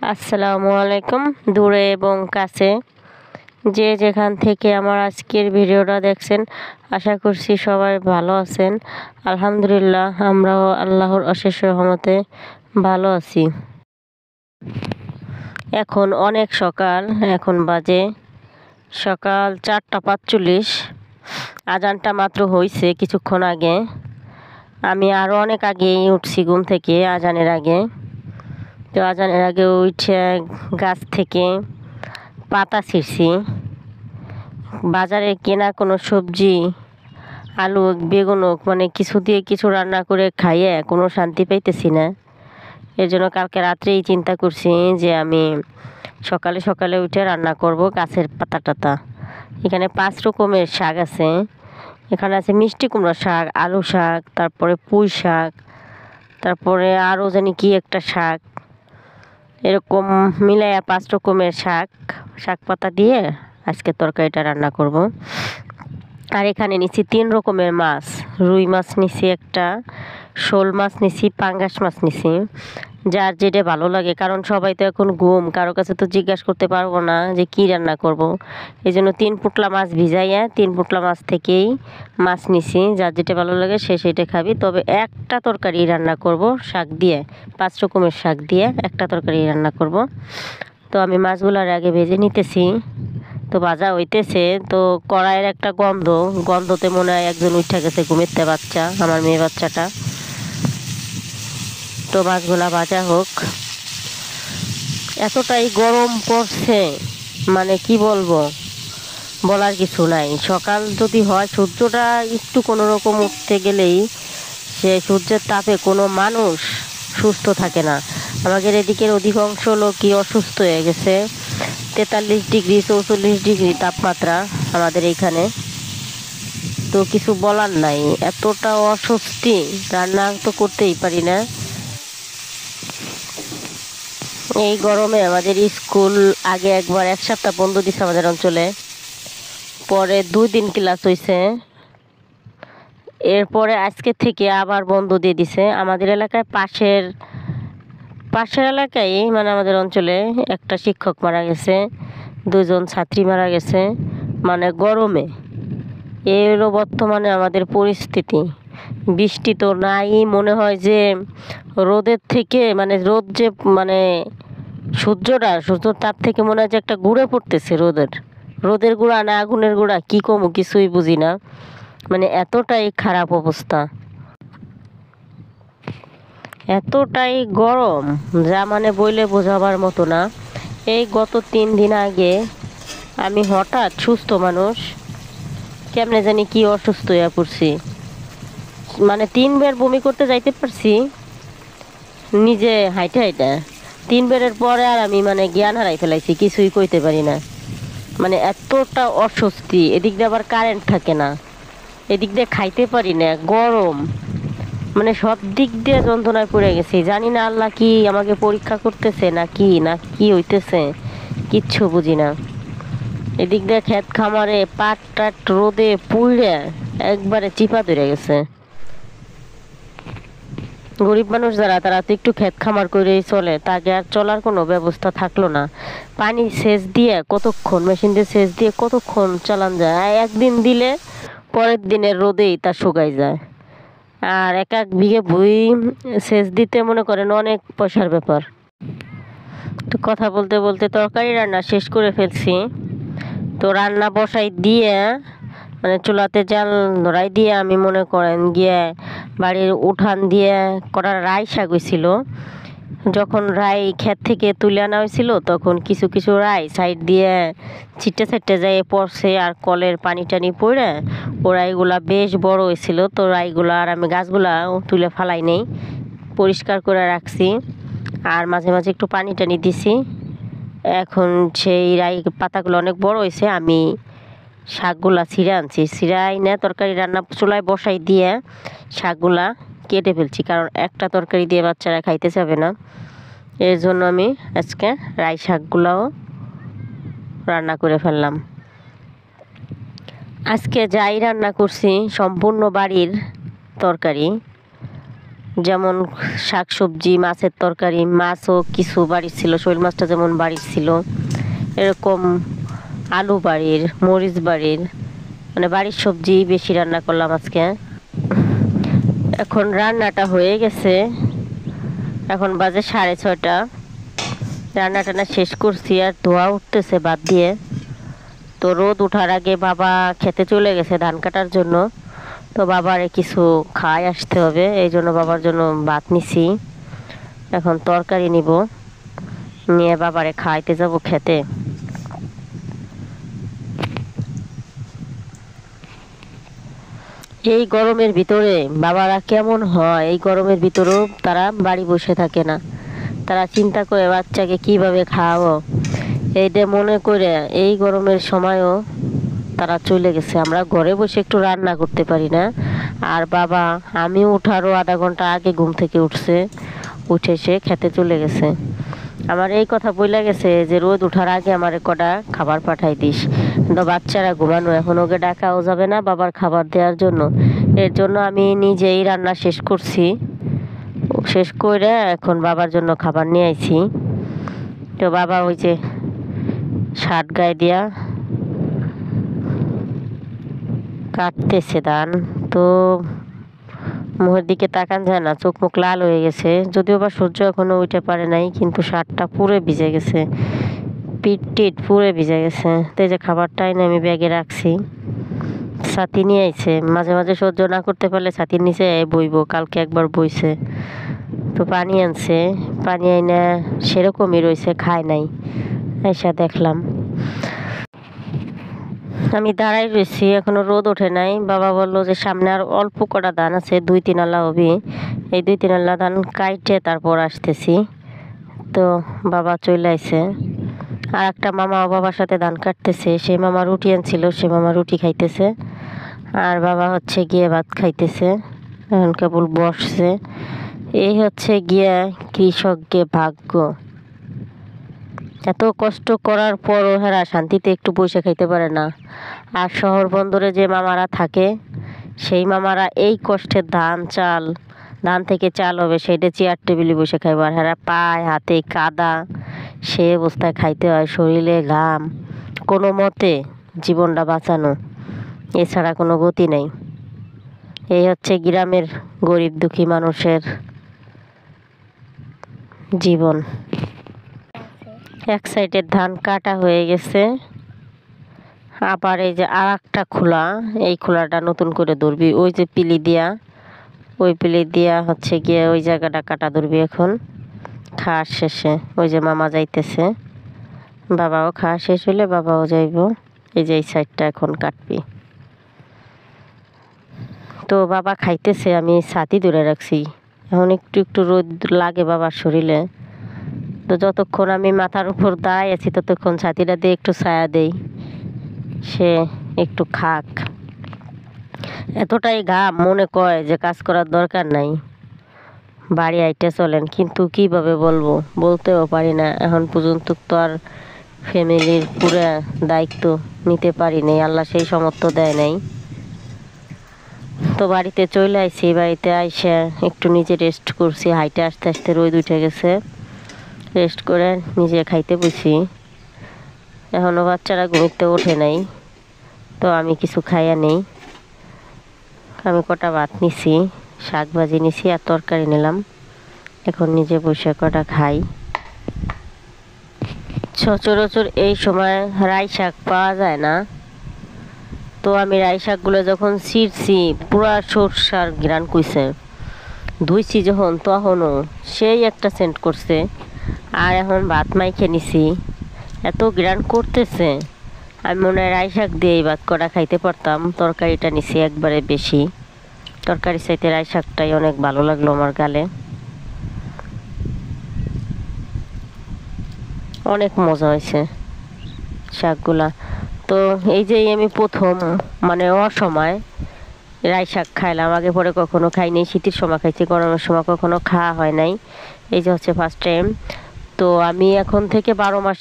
আসসালামু আলাইকুম। দূরে এবং কাছে যে যেখান থেকে আমার আজকের ভিডিওটা দেখছেন, আশা করছি সবাই ভালো আছেন। আলহামদুলিল্লাহ, আমরাও আল্লাহর অশেষ রহমতে ভালো আছি। এখন অনেক সকাল, এখন বাজে সকাল 4:45। আজানটা মাত্র হয়েছে কিছুক্ষণ আগে। আমি আরও অনেক আগেই উঠছি ঘুম থেকে, আজানের আগে। তো আজানের আগে উঠে গাছ থেকে পাতা ছিঁড়ছি। বাজারে কেনা কোনো সবজি, আলু বেগুন হোক, মানে কিছু দিয়ে কিছু রান্না করে খাইয়ে কোনো শান্তি পাইতেছি না। এর জন্য কালকে রাত্রেই চিন্তা করছি যে আমি সকালে সকালে উঠে রান্না করব গাছের পাতা টাতা। এখানে 5 রকমের শাক আছে। এখানে আছে মিষ্টি কুমড়া শাক, আলু শাক, তারপরে পুঁই শাক, তারপরে আরও জানি কি একটা শাক। এরকম মিলাইয়া 5 রকমের শাক পাতা দিয়ে আজকে তরকারিটা রান্না করব। আর এখানে নিছি 3 রকমের মাছ। রুই মাছ নিছি একটা, শোল মাছ নিছি, পাঙ্গাস মাছ নিছি। যার যেটা ভালো লাগে, কারণ সবাই তো এখন ঘুম, কারো কাছে তো জিজ্ঞাসা করতে পারবো না যে কি রান্না করব। এই জন্য 3 পুটলা মাছ ভিজাইয়া 3 পুটলা মাছ থেকেই মাছ নিছি। যার যেটা ভালো লাগে সে সেটা খাবি। তবে একটা তরকারি রান্না করব শাক দিয়ে, 5 রকমের শাক দিয়ে একটা তরকারি রান্না করব। তো আমি মাছগুলোর আগে ভেজে নিতেছি। তো ভাজা হইতেছে, তো কড়াইয়ের একটা গন্ধতে মনে হয় একজন উঠে গেছে ঘুমেতে, বাচ্চা, আমার মেয়ে বাচ্চাটা। তো মাছগুলা ভাজা হোক। এতটাই গরম পড়ছে, মানে কি বলবো, বলার কিছু নাই। সকাল যদি হয়, সূর্যটা একটু কোনো রকম উঠতে গেলেই সে সূর্যের তাপে কোনো মানুষ সুস্থ থাকে না। আমাদের এদিকের অধিকাংশ লোকই অসুস্থ হয়ে গেছে। 43 ডিগ্রি 44 ডিগ্রি তাপমাত্রা আমাদের এইখানে। তো কিছু বলার নাই, এতটা অস্বস্তি, রান্না তো করতেই পারি না। এই গরমে আমাদের স্কুল আগে একবার 1 সপ্তাহ বন্ধ দিছে আমাদের অঞ্চলে, পরে 2 দিন ক্লাস হয়েছে, এরপরে আজকে থেকে আবার বন্ধ দিয়ে দিছে। আমাদের এলাকায় পাশের এলাকায়, মানে আমাদের অঞ্চলে একটা শিক্ষক মারা গেছে, 2 জন ছাত্রী মারা গেছে, মানে গরমে। এই হলো বর্তমানে আমাদের পরিস্থিতি। বৃষ্টি তো নাই, মনে হয় যে রোদের থেকে, মানে রোদ যে, মানে সূর্যর তাপ থেকে মনে হয় যে একটা গুঁড়ো পড়তেছে। রোদের গুঁড়া না আগুনের গুঁড়া, কি কমু কিছুই বুঝি না। মানে এতটাই খারাপ অবস্থা, এতটাই গরম, যা মানে বইলে বোঝাবার মতো না। এই গত 3 দিন আগে আমি হঠাৎ, সুস্থ মানুষ, কেমনে জানি কি অসুস্থ হয়ে পড়ছি। মানে 3 বার বমি করতে যাইতে পারছি নিজে হাইটে হাইটে। 3 বারের পরে আর আমি মানে জ্ঞান হারাই ফেলাইছি, কিছুই কইতে পারি না। মানে এতটা অস্বস্তি। এদিক দিয়ে আবার কারেন্ট থাকে না, এদিক দিয়ে খাইতে পারি না, গরম, মানে সব দিক দিয়ে যন্ত্রণায় পড়ে গেছি। জানি না আল্লাহ কি আমাকে পরীক্ষা করতেছে না কি হইতেছে, কিচ্ছু বুঝি না। এদিক দিয়ে ক্ষেত খামারে পাট টাট রোদে পুড়ে একবারে চিপা ধরে গেছে। গরিব মানুষ যারা, তারা তো একটু ক্ষেত খামার করেই চলে, তাকে আর চলার কোনো ব্যবস্থা থাকলো না। পানি সেচ দিয়ে কতক্ষণ, মেশিন দিয়ে সেচ দিয়ে কতক্ষণ চালান যায়, একদিন দিলে পরের দিনের রোদেই তা শুকাই যায়। আর এক বিঘে ভুঁই সেচ দিতে মনে করেন অনেক পয়সার ব্যাপার। তো কথা বলতে বলতে তরকারি রান্না শেষ করে ফেলছি। তো রান্না বসাই দিয়ে, মানে চুলাতে জাল ধরাই দিয়ে আমি মনে করেন গিয়ে বাড়ির উঠান দিয়ে কটা রাই শাক হয়েছিল। যখন রাই ক্ষেত থেকে তুলে আনা হয়েছিল, তখন কিছু কিছু রাই সাইড দিয়ে ছিটে যায় পড়ছে, আর কলের পানি টানি পড়ে ও রাইগুলা বেশ বড় হয়েছিল। তো রাইগুলা আর আমি গাছগুলা তুলে ফালাই নেই, পরিষ্কার করে রাখছি, আর মাঝে মাঝে একটু পানি টানি দিছি। এখন সেই রাই পাতাগুলো অনেক বড় হয়েছে, আমি শাকগুলা ছিঁড়ে আনছি, ছিঁড়াই না তরকারি রান্না চুলায় বসাই দিয়ে শাকগুলা কেটে ফেলছি, কারণ একটা তরকারি দিয়ে বাচ্চারা খাইতে যাবে না। এর জন্য আমি আজকে রাই শাকগুলাও রান্না করে ফেললাম। আজকে যাই রান্না করছি সম্পূর্ণ বাড়ির তরকারি, যেমন শাকসবজি, মাছের তরকারি, মাছও কিছু বাড়ির ছিল, শোল মাছটা যেমন বাড়ির ছিল, এরকম আলু বাড়ির, মরিচ বাড়ির, মানে বাড়ির সবজি বেশি রান্না করলাম আজকে। এখন রান্নাটা হয়ে গেছে, এখন বাজে 6:30। রান্না টান্না শেষ করছি আর ধোয়া উঠতেছে বাদ দিয়ে। তো রোদ ওঠার আগে বাবা খেতে চলে গেছে ধান কাটার জন্য। তো বাবারে কিছু খাই আসতে হবে, এই জন্য বাবার জন্য ভাত নিছি। এখন তরকারি নিব, নিয়ে বাবারে খাইতে যাব খেতে। এই গরমের ভিতরে বাবারা কেমন হয়, এই গরমের ভিতরেও তারা বাড়ি বসে থাকে না, তারা চিন্তা করে বাচ্চাকে কিভাবে খাওয়াবো এইটা মনে করে এই গরমের সময়ও তারা চলে গেছে। আমরা ঘরে বসে একটু রান্না করতে পারি না। আর বাবা আমি ওঠারও আধা ঘন্টা আগে ঘুম থেকে উঠছে, উঠে সে খেতে চলে গেছে। আমার এই কথা বইলা গেছে যে রোদ ওঠার আগে আমার কটা খাবার পাঠাই দিস, কিন্তু বাচ্চারা ঘুমানো, এখন ওকে ডাকাও যাবে না বাবার খাবার দেওয়ার জন্য। এর জন্য আমি নিজেই রান্না শেষ করছি, শেষ করে এখন বাবার জন্য খাবার নিয়ে আইছি। তো বাবা ওই যে শার্ট গায়ে দিয়া কাটতেছে ধান, তো মুখের দিকে তাকান যায় না, চোখ মুখ লাল হয়ে গেছে, যদিও বা সূর্য এখনো উঠে পারে নাই, কিন্তু শার্টটা পুরো ভিজে গেছে, পিঠ টিট পুরো ভিজে গেছে। তো এই যে খাবারটা এনে আমি ব্যাগে রাখছি। ছাতি নিয়ে আইছে, মাঝে মাঝে সহ্য না করতে পারলে ছাতির নিচে বইব, কালকে একবার বইছে। তো পানি আনছে, পানি আইনা সেরকমই রয়েছে, খায় নাই। আইসা দেখলাম, আমি দাঁড়াই রয়েছি, এখনো রোদ ওঠে নাই। বাবা বললো যে সামনে আর অল্প কটা ধান আছে, 2-3 আলা হবে, এই 2-3 আলা ধান কাইটে তারপর আসতেছি। তো বাবা চলে আইছে, আর একটা মামা বাবার সাথে ধান কাটতেছে, সেই মামা রুটি আনছিল, সে মামা রুটি খাইতেছে, আর বাবা হচ্ছে গিয়ে ভাত খাইতেছে। এখন কেবল বসছে। এই হচ্ছে গিয়ে কৃষককে ভাগ্য, এত কষ্ট করার পরও হেরা শান্তিতে একটু পয়সা খাইতে পারে না। আর শহর বন্দরে যে মামারা থাকে, সেই মামারা এই কষ্টের ধান থেকে চাল হবে সেইটা চেয়ার টেবিলে বসে খাইব, আর হেরা পায়ে হাতে কাদা, সে অবস্থায় খাইতে হয়, শরীরে ঘাম, কোনো মতে জীবনটা বাঁচানো, এছাড়া কোনো গতি নেই। এই হচ্ছে গ্রামের গরিব দুঃখী মানুষের জীবন। এক সাইডের ধান কাটা হয়ে গেছে, আবার এই যে আর একটা খোলা, এই খোলাটা নতুন করে ধরবি, ওই যে পিলি দিয়া, ওই পিলি দিয়া হচ্ছে গিয়ে ওই জায়গাটা কাটা ধরবি। এখন খাওয়া শেষে ওই যে মামা যাইতেছে, বাবাও খাওয়া শেষ হলে বাবাও যাইব। এই যে এই সাইডটা এখন কাটবি। তো বাবা খাইতেছে, আমি ছাতি ধরে রাখছি, এখন একটু একটু রোদ লাগে বাবার শরীরে। তো যতক্ষণ আমি মাথার উপর দাঁড়াই আছি ততক্ষণ ছাতিটা দিয়ে একটু ছায়া দেই, সে একটু খাক। এতটাই ঘাম, মনে কয় যে কাজ করার দরকার নাই, বাড়ি আইতে চলেন, কিন্তু কিভাবে বলবো, বলতেও পারি না। এখন পর্যন্ত তো আর ফ্যামিলির পুরো দায়িত্ব নিতে পারি নাই, আল্লাহ সেই সামর্থ্য দেয় নাই। তো বাড়িতে চলে আইছি, বাড়িতে আইসে একটু নিজে রেস্ট করছি, হাইটে আস্তে আস্তে রোদ উঠে গেছে, রেস্ট করে নিজে খাইতে বসি। এখনও বাচ্চারা ঘুমিতে ওঠে নাই, তো আমি কিছু খাইয়া নেই। আমি কটা ভাত নিছি, শাক ভাজি নিছি আর তরকারি নিলাম, এখন নিজে বসে কটা খাই। সচরাচর এই সময় রাই শাক পাওয়া যায় না, তো আমি রাই শাকগুলো যখন ছিঁড়ছি পুরা সরষার ঘ্রাণ কইছে, ধুইছি যখন তখনও সেই একটা সেন্ট করছে। আর এখন ভাত মাইখে নিছি, এত ঘ্রাণ করতেছে, আমি মনে হয় রাই শাক দিয়ে এই ভাত কটা খাইতে পারতাম। তরকারিটা নিছি একবারে বেশি, তরকারি চাইতে রাই শাকটাই অনেক ভালো লাগলো আমার গালে, অনেক মজা হয়েছে শাকগুলা। তো এই যে আমি প্রথম মানে অসময় রাই শাক খাইলাম, আগে পরে কখনো খাইনি, শীতের সময় খাইছি, গরমের সময় কখনো খাওয়া হয় নাই, এই যে হচ্ছে ফার্স্ট টাইম। তো আমি এখন থেকে 12 মাস